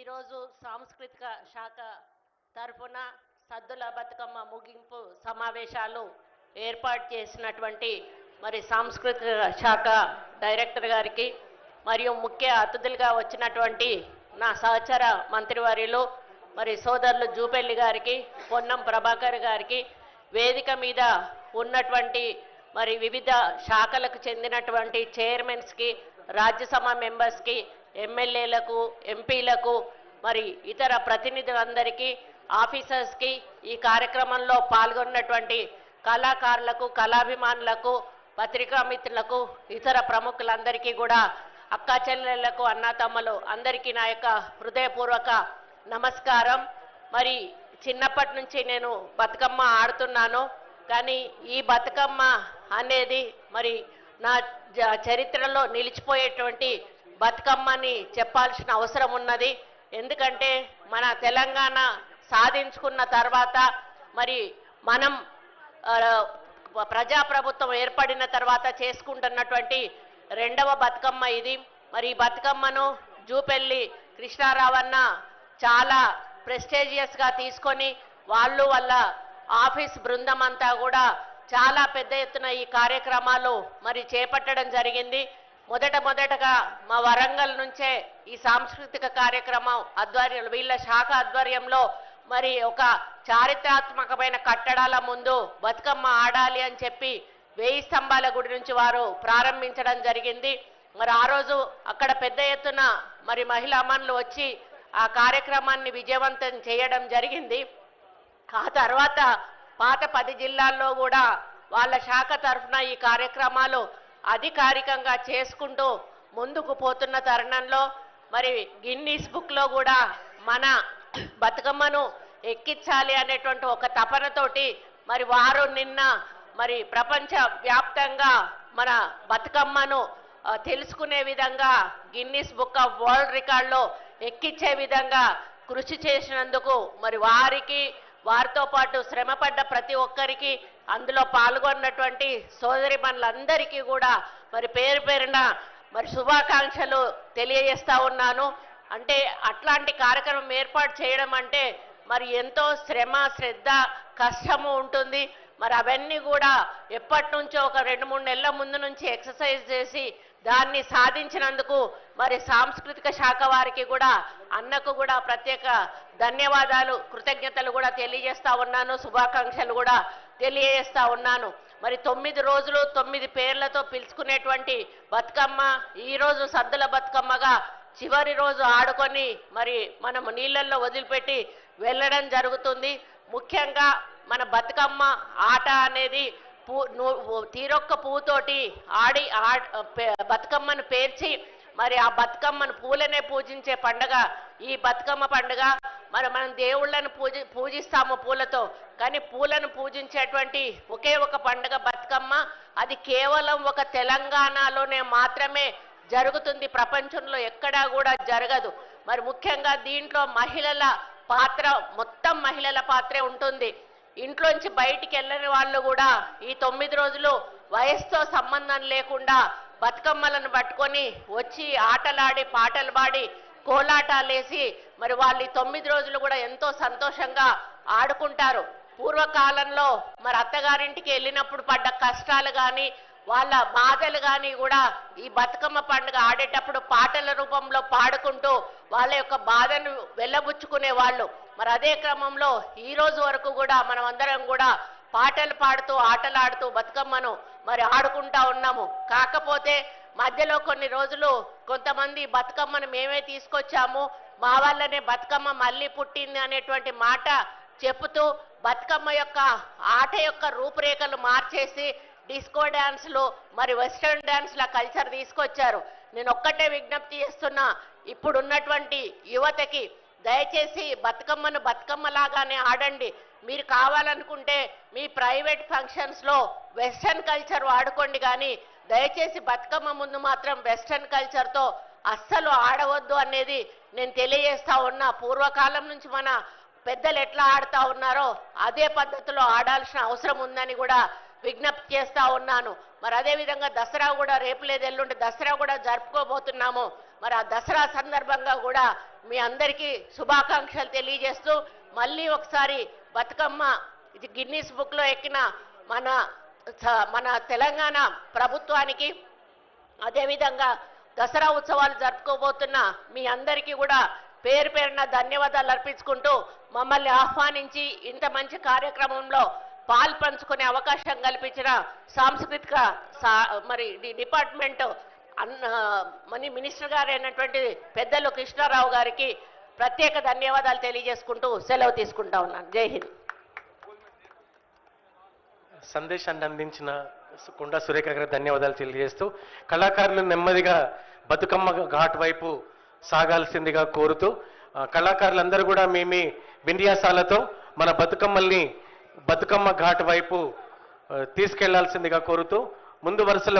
ఈరోజు సాంస్కృతిక శాఖ తరఫున సద్దుల బతుకమ్మ ముగింపు సమావేశాలు ఏర్పాటు చేసినటువంటి మరి సాంస్కృతిక శాఖ డైరెక్టర్ గారికి మరియు ముఖ్య అతిథులుగా వచ్చినటువంటి నా సహచర మంత్రివర్యులు మరి సోదరులు జూపెల్లి గారికి, పొన్నం ప్రభాకర్ గారికి, వేదిక మీద ఉన్నటువంటి మరి వివిధ శాఖలకు చెందినటువంటి చైర్మన్స్కి, రాజ్యసభ మెంబర్స్కి, ఎమ్మెల్యేలకు, ఎంపీలకు, మరి ఇతర ప్రతినిధులందరికీ, ఆఫీసర్స్కి, ఈ కార్యక్రమంలో పాల్గొన్నటువంటి కళాకారులకు, కళాభిమానులకు, పత్రికా మిత్రులకు, ఇతర ప్రముఖులందరికీ కూడా అక్కా చెల్లెళ్లకు, అన్నాతమ్మలు అందరికీ నా యొక్క హృదయపూర్వక నమస్కారం. మరి చిన్నప్పటి నుంచి నేను బతుకమ్మ ఆడుతున్నాను. కానీ ఈ బతుకమ్మ అనేది మరి నా చరిత్రలో నిలిచిపోయేటువంటి బతుకమ్మని చెప్పాల్సిన అవసరం ఉన్నది. ఎందుకంటే మన తెలంగాణ సాధించుకున్న తర్వాత మరి మనం ప్రజాప్రభుత్వం ఏర్పడిన తర్వాత చేసుకుంటున్నటువంటి రెండవ బతుకమ్మ ఇది. మరి ఈ బతుకమ్మను జూపెల్లి కృష్ణారావన్న చాలా ప్రెస్టీజియస్గా తీసుకొని వాళ్ళు వాళ్ళ ఆఫీస్ బృందం అంతా కూడా చాలా పెద్ద ఎత్తున ఈ కార్యక్రమాలు మరి చేపట్టడం జరిగింది. మొదటగా మా వరంగల్ నుంచే ఈ సాంస్కృతిక కార్యక్రమం ఆధ్వర్యం వీళ్ళ శాఖ ఆధ్వర్యంలో మరి ఒక చారిత్రాత్మకమైన కట్టడాల ముందు బతుకమ్మ ఆడాలి అని చెప్పి 1000 స్తంభాల గుడి నుంచి వారు ప్రారంభించడం జరిగింది. మరి ఆ రోజు అక్కడ పెద్ద ఎత్తున మరి మహిళా మనులు వచ్చి ఆ కార్యక్రమాన్ని విజయవంతం చేయడం జరిగింది. ఆ తర్వాత పాత 10 జిల్లాల్లో కూడా వాళ్ళ శాఖ తరఫున ఈ కార్యక్రమాలు అధికారికంగా చేసుకుంటూ ముందుకు పోతున్న తరుణంలో మరి గిన్నీస్ బుక్లో కూడా మన బతుకమ్మను ఎక్కించాలి అనేటువంటి ఒక తపనతోటి మరి వారు నిన్న మరి ప్రపంచ వ్యాప్తంగా మన బతుకమ్మను తెలుసుకునే విధంగా గిన్నీస్ బుక్ ఆఫ్ వరల్డ్ రికార్డులో ఎక్కించే విధంగా కృషి చేసినందుకు మరి వారితో పాటు శ్రమపడ్డ ప్రతి ఒక్కరికి, అందులో పాల్గొన్నటువంటి సోదరిమణులందరికీ కూడా మరి పేరు పేరున మరి శుభాకాంక్షలు తెలియజేస్తా ఉన్నాను. అంటే అట్లాంటి కార్యక్రమం ఏర్పాటు చేయడం అంటే మరి ఎంతో శ్రమ, శ్రద్ధ, కష్టము ఉంటుంది. మరి అవన్నీ కూడా ఎప్పటి నుంచో ఒక 2-3 నెలల ముందు నుంచి ఎక్సర్సైజ్ చేసి దాన్ని సాధించినందుకు మరి సాంస్కృతిక శాఖ వారికి కూడా, అన్నకు కూడా ప్రత్యేక ధన్యవాదాలు, కృతజ్ఞతలు కూడా తెలియజేస్తా ఉన్నాను. శుభాకాంక్షలు కూడా తెలియజేస్తా ఉన్నాను. మరి 9 రోజులు 9 పేర్లతో పిలుచుకునేటువంటి బతుకమ్మ ఈరోజు సద్దుల బతుకమ్మగా చివరి రోజు ఆడుకొని మరి మనము నీళ్ళల్లో వదిలిపెట్టి వెళ్ళడం జరుగుతుంది. ముఖ్యంగా మన బతుకమ్మ ఆట అనేది తీరొక్క పువ్వుతోటి ఆడి బతుకమ్మను పేర్చి మరి ఆ బతుకమ్మను పూలనే పూజించే పండుగ ఈ బతుకమ్మ పండుగ. మనం దేవుళ్ళను పూజిస్తాము పూలతో, కానీ పూలను పూజించేటువంటి ఒకే ఒక పండుగ బతుకమ్మ. అది కేవలం ఒక తెలంగాణలోనే మాత్రమే జరుగుతుంది, ప్రపంచంలో ఎక్కడా కూడా జరగదు. మరి ముఖ్యంగా దీంట్లో మహిళల పాత్ర, మొత్తం మహిళల పాత్రే ఉంటుంది. ఇంట్లోంచి బయటికి వెళ్ళని వాళ్ళు కూడా ఈ 9 రోజులు వయసుతో సంబంధం లేకుండా బతుకమ్మలను పట్టుకొని వచ్చి ఆటలాడి, పాటలు పాడి, కోలాటాలేసి మరి వాళ్ళు 9 రోజులు కూడా ఎంతో సంతోషంగా ఆడుకుంటారు. పూర్వకాలంలో మరి అత్తగారింటికి వెళ్ళినప్పుడు పడ్డ కష్టాలు కానీ, వాళ్ళ బాధలు కానీ కూడా ఈ బతుకమ్మ పండుగ ఆడేటప్పుడు పాటల రూపంలో పాడుకుంటూ వాళ్ళ యొక్క బాధను వెళ్ళబుచ్చుకునే వాళ్ళు. మరి అదే క్రమంలో ఈ రోజు వరకు కూడా మనం అందరం కూడా పాటలు పాడుతూ, ఆటలాడుతూ బతుకమ్మను మరి ఆడుకుంటా ఉన్నాము. కాకపోతే మధ్యలో కొన్ని రోజులు కొంతమంది బతుకమ్మను మేమే తీసుకొచ్చాము, మా వల్లనే బతుకమ్మ మళ్ళీ పుట్టింది అనేటువంటి మాట చెబుతూ బతుకమ్మ యొక్క ఆట యొక్క రూపురేఖలు మార్చేసి డిస్కో డ్యాన్స్లు మరి వెస్టర్న్ డ్యాన్స్ల కల్చర్ తీసుకొచ్చారు. నేను ఒక్కటే విజ్ఞప్తి చేస్తున్నా, ఇప్పుడున్నటువంటి యువతకి దయచేసి బతుకమ్మను బతుకమ్మలాగానే ఆడండి. మీరు కావాలనుకుంటే మీ ప్రైవేట్ ఫంక్షన్స్లో వెస్టర్న్ కల్చర్ వాడుకోండి, కానీ దయచేసి బతుకమ్మ ముందు మాత్రం వెస్టర్న్ కల్చర్తో అస్సలు ఆడవద్దు అనేది నేను తెలియజేస్తా ఉన్నా. పూర్వకాలం నుంచి మన పెద్దలు ఎట్లా ఆడుతూ ఉన్నారో అదే పద్ధతిలో ఆడాల్సిన అవసరం ఉందని కూడా విజ్ఞప్తి చేస్తా ఉన్నాను. మరి అదేవిధంగా దసరా కూడా రేపు లేదు ఎల్లుండి దసరా కూడా జరుపుకోబోతున్నాము. మరి ఆ దసరా సందర్భంగా కూడా మీ అందరికీ శుభాకాంక్షలు తెలియజేస్తూ మళ్ళీ ఒకసారి బతుకమ్మ ఇది గిన్నీస్ బుక్లో ఎక్కిన మన తెలంగాణ ప్రభుత్వానికి అదేవిధంగా దసరా ఉత్సవాలు జరుపుకోబోతున్న మీ అందరికీ కూడా పేరు పేరున ధన్యవాదాలు అర్పించుకుంటూ మమ్మల్ని ఆహ్వానించి ఇంత మంచి కార్యక్రమంలో పాలు పంచుకునే అవకాశం కల్పించిన సాంస్కృతిక మరి డిపార్ట్మెంట్ మినిస్టర్ గారు అయినటువంటి పెద్దలు కృష్ణారావు గారికి ప్రత్యేక ధన్యవాదాలు తెలియజేసుకుంటూ సెలవు తీసుకుంటా ఉన్నాను. జై హింద్. సందేశాన్ని అందించిన కొండా సురేఖ గారికి ధన్యవాదాలు తెలియజేస్తూ కళాకారులు నెమ్మదిగా బతుకమ్మ ఘాట్ వైపు సాగాల్సిందిగా కోరుతూ కళాకారులందరూ కూడా మీ విన్యాసాలతో మన బతుకమ్మ ఘాట్ వైపు తీసుకెళ్లాల్సిందిగా కోరుతూ ముందు వరుసలో